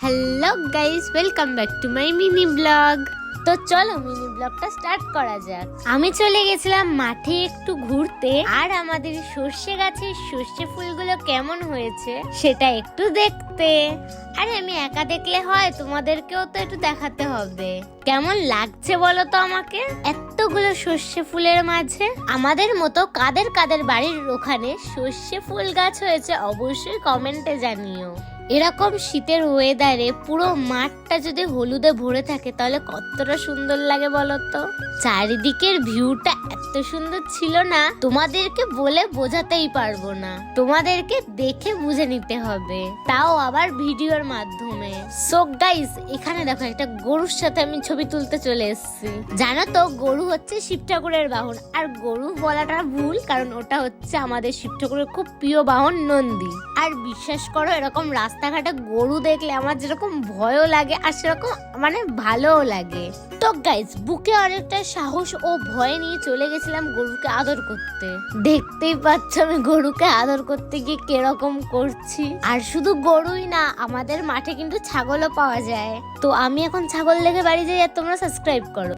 Hello guys, welcome back to my mini blog. তো চলো mini ব্লগটা স্টার্ট করা যাক। আমি চলে গেছিলাম মাঠে একটু ঘুরতে, আর আমাদের সর্ষে গাছের সর্ষে ফুলগুলো কেমন হয়েছে সেটা একটু দেখতে। আরে আমি একা দেখলে হয়, তোমাদেরকেও তো একটু দেখাতে হবে। কেমন লাগছে বলো তো আমাকে এতগুলো সর্ষে ফুলের মাঝে? আমাদের মতো কাদের কাদের বাড়ির ওখানে সর্ষে ফুল গাছ হয়েছে অবশ্যই কমেন্টে জানিও। এরকম শীতের ওয়েদারে পুরো মাঠটা যদি হলুদে ভরে থাকে তাহলে কতটা সুন্দর লাগে বলতো। চারিদিকের ভিউটা এত সুন্দর ছিল না, তোমাদেরকে বলে বোঝাতেই পারবো না, তোমাদেরকে দেখে বুঝে নিতে হবে, তাও আবার ভিডিওর মাধ্যমে। সো গাইস, এখানে দেখো একটা গরুর সাথে আমি ছবি তুলতে চলে এসেছি। জানো তো গরু হচ্ছে শিব ঠাকুরের বাহন, আর গরু বলাটা ভুল, কারণ ওটা হচ্ছে আমাদের শিব ঠাকুরের খুব প্রিয় বাহন নন্দী। আর বিশ্বাস করো, এরকম রাস্তাঘাটে গরু দেখলে আমার যেরকম ভয়ও লাগে আর সেরকম ভালোও লাগে। তো গাইস, বুকে অনেকটা সাহস ও ভয় নিয়ে চলে গেছিলাম গরুকে আদর করতে। দেখতেই পাচ্ছ আমি গরুকে আদর করতে গিয়ে কিরকম করছি। আর শুধু গরুই না, আমাদের মাঠে কিন্তু ছাগলও পাওয়া যায়। তো আমি এখন ছাগল দেখে বাড়ি যাই, আর তোমরা সাবস্ক্রাইব করো।